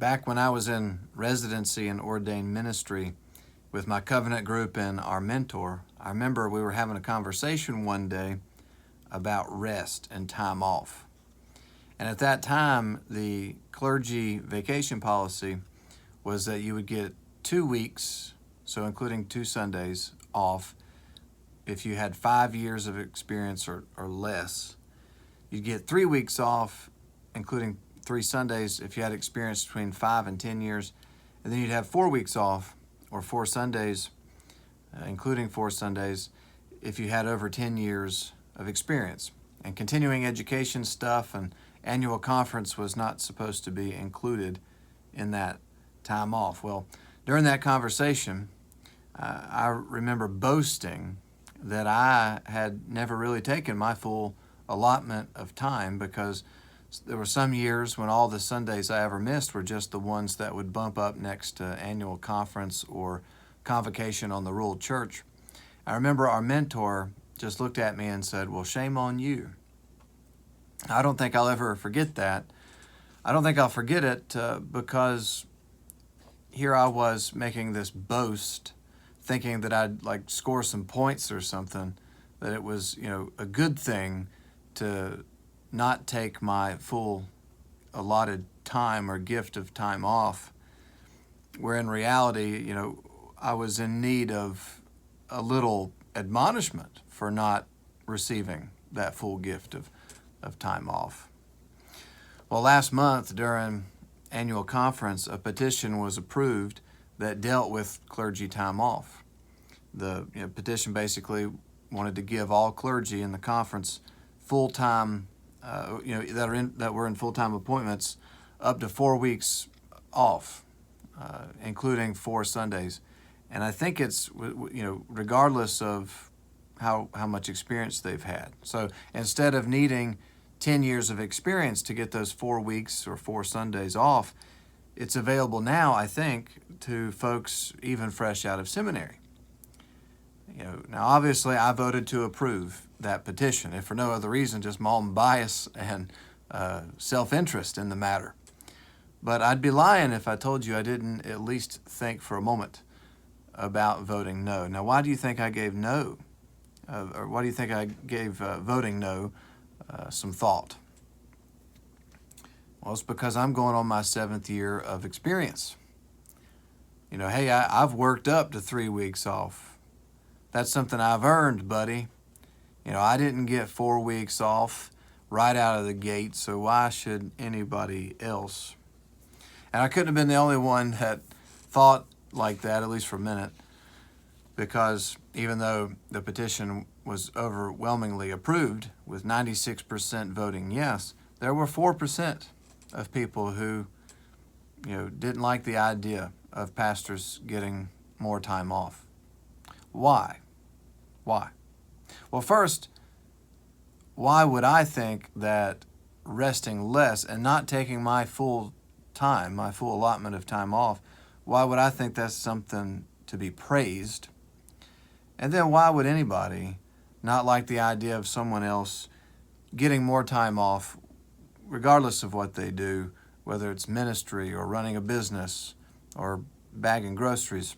Back when I was in residency and ordained ministry with my covenant group and our mentor, I remember we were having a conversation one day about rest and time off. And at that time, the clergy vacation policy was that you would get 2 weeks, so including 2 Sundays, off if you had 5 years of experience or less. You'd get 3 weeks off, including 3 Sundays, if you had experience between 5 and 10 years. And then you'd have 4 weeks off, or 4 Sundays, including 4 Sundays, if you had over 10 years of experience. And continuing education stuff and annual conference was not supposed to be included in that time off. Well, during that conversation, I remember boasting that I had never really taken my full allotment of time, because there were some years when all the Sundays I ever missed were just the ones that would bump up next to annual conference or convocation on the rural church. I remember our mentor just looked at me and said, "Well, shame on you." I don't think I'll ever forget that. I don't think I'll forget it because here I was making this boast, thinking that I'd like score some points or something, that it was, a good thing to not take my full allotted time or gift of time off, where in reality, I was in need of a little admonishment for not receiving that full gift of time off. Well, last month during annual conference, a petition was approved that dealt with clergy time off. The petition basically wanted to give all clergy in the conference full-time, that were in full-time appointments, up to 4 weeks off, including 4 Sundays. And I think it's, regardless of how much experience they've had. So instead of needing 10 years of experience to get those 4 weeks or 4 Sundays off, it's available now, I think, to folks even fresh out of seminary. Now obviously I voted to approve that petition, if for no other reason, just my own bias and self-interest in the matter. But I'd be lying if I told you I didn't at least think for a moment about voting no. Now, why do you think I gave no? Or why do you think I gave voting no some thought? Well, it's because I'm going on my 7th year of experience. Hey, I've worked up to 3 weeks off. That's something I've earned, buddy. I didn't get 4 weeks off right out of the gate, so why should anybody else? And I couldn't have been the only one that thought like that, at least for a minute, because even though the petition was overwhelmingly approved, with 96% voting yes, there were 4% of people who, didn't like the idea of pastors getting more time off. Why? Well, first, why would I think that resting less and not taking my full time, my full allotment of time off, why would I think that's something to be praised? And then why would anybody not like the idea of someone else getting more time off, regardless of what they do, whether it's ministry or running a business or bagging groceries?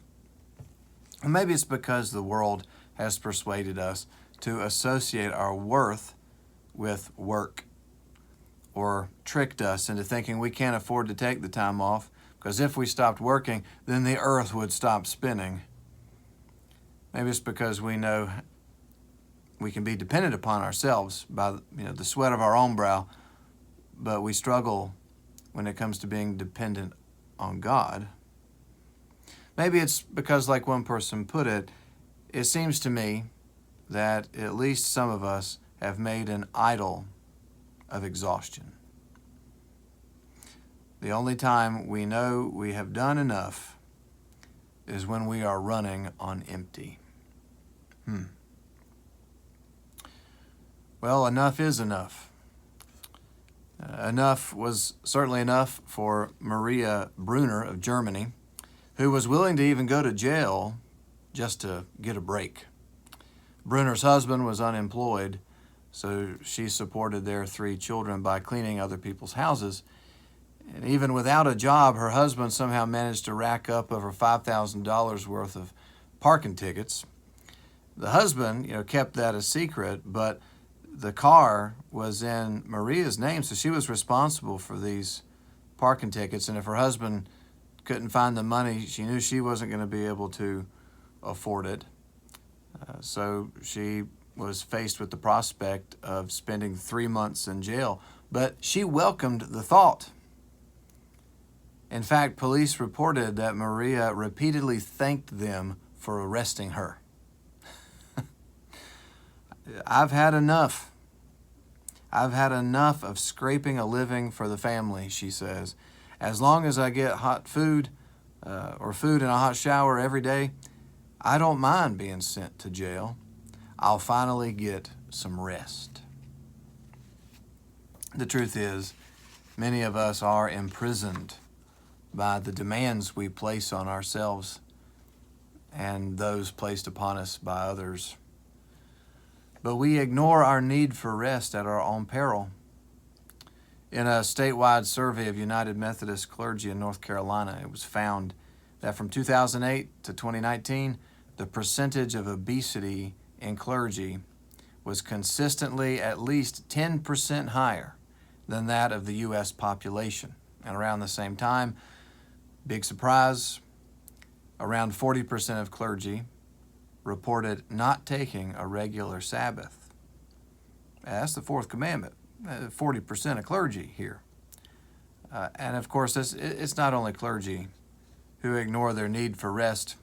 And maybe it's because the world has persuaded us to associate our worth with work, or tricked us into thinking we can't afford to take the time off because if we stopped working, then the earth would stop spinning. Maybe it's because we know we can be dependent upon ourselves by the sweat of our own brow, but we struggle when it comes to being dependent on God. Maybe it's because, like one person put it, it seems to me that at least some of us have made an idol of exhaustion. The only time we know we have done enough is when we are running on empty. Well, enough is enough. Enough was certainly enough for Maria Brunner of Germany, who was willing to even go to jail just to get a break. Brunner's husband was unemployed, so she supported their 3 children by cleaning other people's houses. And even without a job, her husband somehow managed to rack up over $5,000 worth of parking tickets. The husband, kept that a secret, but the car was in Maria's name, so she was responsible for these parking tickets. And if her husband couldn't find the money, she knew she wasn't going to be able to afford it. So she was faced with the prospect of spending 3 months in jail. But she welcomed the thought. In fact, police reported that Maria repeatedly thanked them for arresting her. I've had enough. I've had enough of scraping a living for the family, she says. As long as I get hot food or food and a hot shower every day, I don't mind being sent to jail. I'll finally get some rest. The truth is, many of us are imprisoned by the demands we place on ourselves and those placed upon us by others. But we ignore our need for rest at our own peril. In a statewide survey of United Methodist clergy in North Carolina, it was found that from 2008 to 2019, the percentage of obesity in clergy was consistently at least 10% higher than that of the U.S. population. And around the same time, big surprise, around 40% of clergy reported not taking a regular Sabbath. That's the fourth commandment, 40% of clergy here. And of course, it's not only clergy who ignore their need for rest.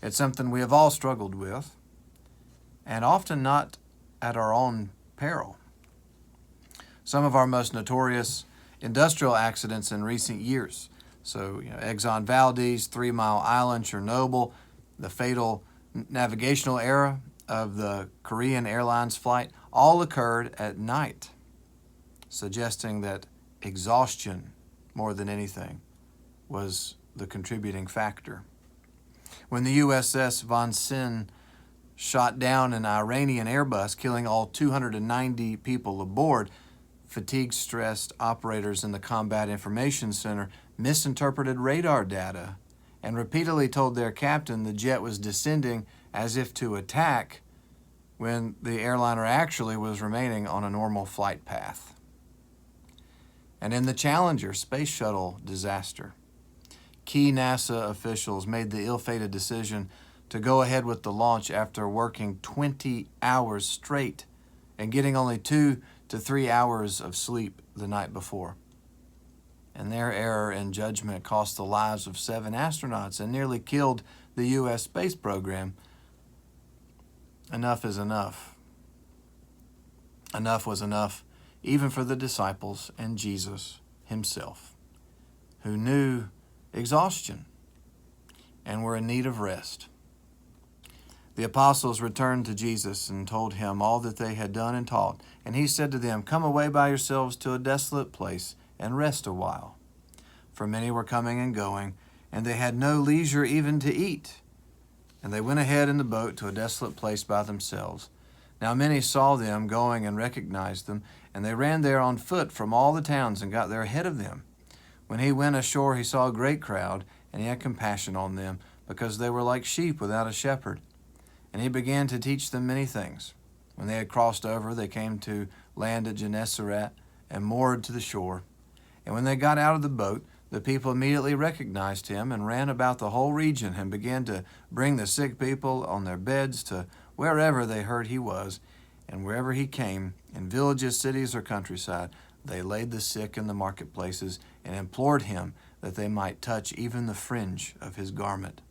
It's something we have all struggled with, and often not at our own peril. Some of our most notorious industrial accidents in recent years, so Exxon Valdez, 3 Mile Island, Chernobyl, the fatal navigational error of the Korean Airlines flight, all occurred at night, suggesting that exhaustion, more than anything, was the contributing factor. When the USS Von Sin shot down an Iranian Airbus, killing all 290 people aboard, fatigue-stressed operators in the Combat Information Center misinterpreted radar data and repeatedly told their captain the jet was descending as if to attack when the airliner actually was remaining on a normal flight path. And in the Challenger space shuttle disaster, key NASA officials made the ill-fated decision to go ahead with the launch after working 20 hours straight and getting only 2 to 3 hours of sleep the night before. And their error in judgment cost the lives of 7 astronauts and nearly killed the U.S. space program. Enough is enough. Enough was enough, even for the disciples and Jesus himself, who knew exhaustion and were in need of rest. The apostles returned to Jesus and told him all that they had done and taught. And he said to them, "Come away by yourselves to a desolate place and rest a while." For many were coming and going, and they had no leisure even to eat. And they went ahead in the boat to a desolate place by themselves. Now many saw them going and recognized them, and they ran there on foot from all the towns and got there ahead of them. When he went ashore, he saw a great crowd, and he had compassion on them, because they were like sheep without a shepherd. And he began to teach them many things. When they had crossed over, they came to land at Gennesaret and moored to the shore. And when they got out of the boat, the people immediately recognized him and ran about the whole region and began to bring the sick people on their beds to wherever they heard he was. And wherever he came, in villages, cities, or countryside, they laid the sick in the marketplaces and implored him that they might touch even the fringe of his garment.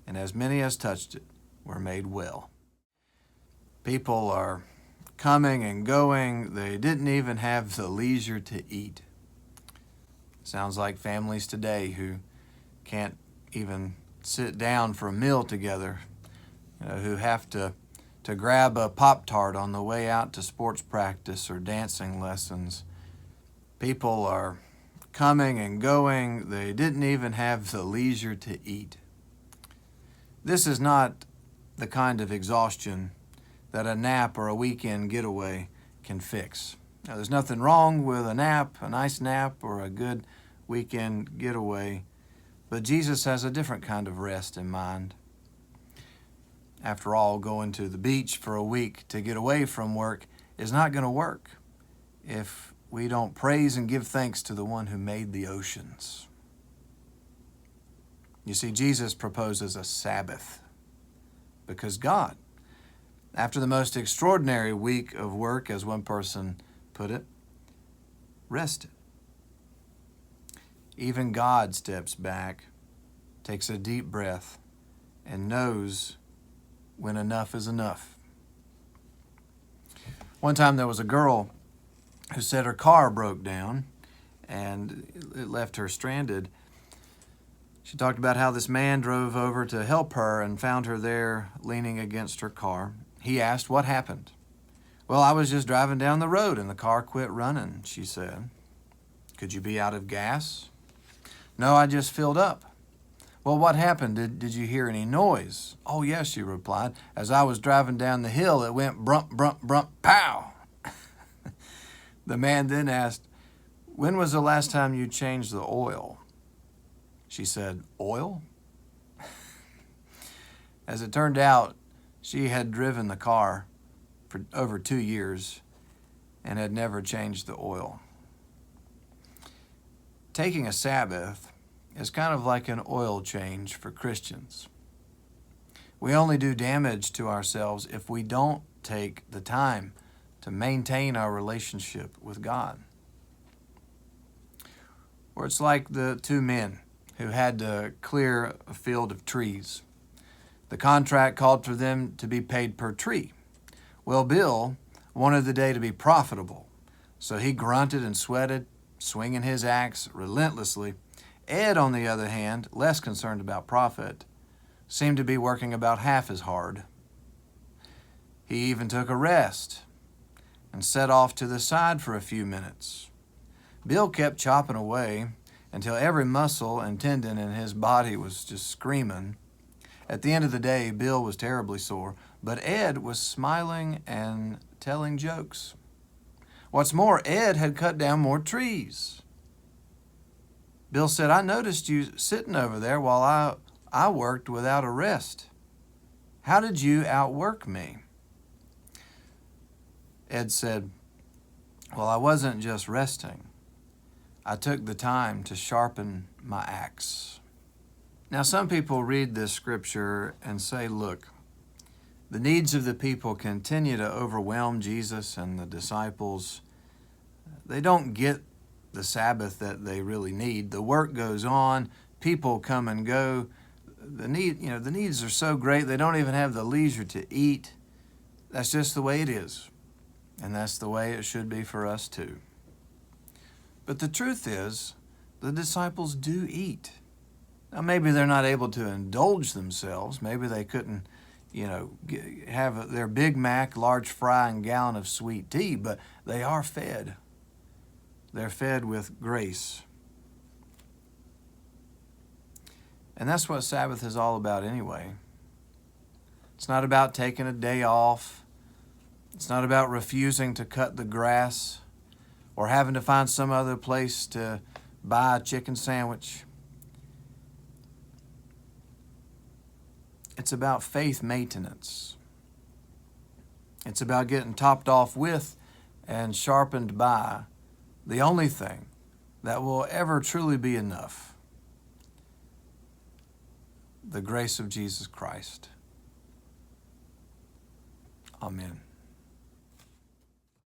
And as many as touched it were made well. People are coming and going. They didn't even have the leisure to eat. Sounds like families today who can't even sit down for a meal together, who have to grab a Pop-Tart on the way out to sports practice or dancing lessons. People are coming and going. They didn't even have the leisure to eat. This is not the kind of exhaustion that a nap or a weekend getaway can fix. Now, there's nothing wrong with a nap, a nice nap, or a good weekend getaway, but Jesus has a different kind of rest in mind. After all, going to the beach for a week to get away from work is not going to work if we don't praise and give thanks to the one who made the oceans. You see, Jesus proposes a Sabbath because God, after the most extraordinary week of work, as one person put it, rested. Even God steps back, takes a deep breath, and knows when enough is enough. One time there was a girl who said her car broke down and it left her stranded. She talked about how this man drove over to help her and found her there leaning against her car. He asked, "What happened?" "Well, I was just driving down the road and the car quit running," she said. "Could you be out of gas?" "No, I just filled up." "Well, what happened? Did you hear any noise?" "Oh, yes," she replied. "As I was driving down the hill, it went brump, brump, brump, pow." The man then asked, "When was the last time you changed the oil?" She said, "Oil?" As it turned out, she had driven the car for over 2 years and had never changed the oil. Taking a Sabbath is kind of like an oil change for Christians. We only do damage to ourselves if we don't take the time to maintain our relationship with God. Or it's like the two men who had to clear a field of trees. The contract called for them to be paid per tree. Well, Bill wanted the day to be profitable, so he grunted and sweated, swinging his axe relentlessly. Ed, on the other hand, less concerned about profit, seemed to be working about half as hard. He even took a rest and set off to the side for a few minutes. Bill kept chopping away until every muscle and tendon in his body was just screaming. At the end of the day, Bill was terribly sore, but Ed was smiling and telling jokes. What's more, Ed had cut down more trees. Bill said, "I noticed you sitting over there while I worked without a rest. How did you outwork me?" Ed said, "Well, I wasn't just resting. I took the time to sharpen my axe." Now, some people read this scripture and say, look, the needs of the people continue to overwhelm Jesus and the disciples. They don't get the Sabbath that they really need. The work goes on. People come and go. The needs are so great, they don't even have the leisure to eat. That's just the way it is. And that's the way it should be for us too. But the truth is, the disciples do eat. Now, maybe they're not able to indulge themselves. Maybe they couldn't, have their Big Mac, large fry, and gallon of sweet tea, but they are fed. They're fed with grace. And that's what Sabbath is all about anyway. It's not about taking a day off. It's not about refusing to cut the grass or having to find some other place to buy a chicken sandwich. It's about faith maintenance. It's about getting topped off with and sharpened by the only thing that will ever truly be enough: the grace of Jesus Christ. Amen.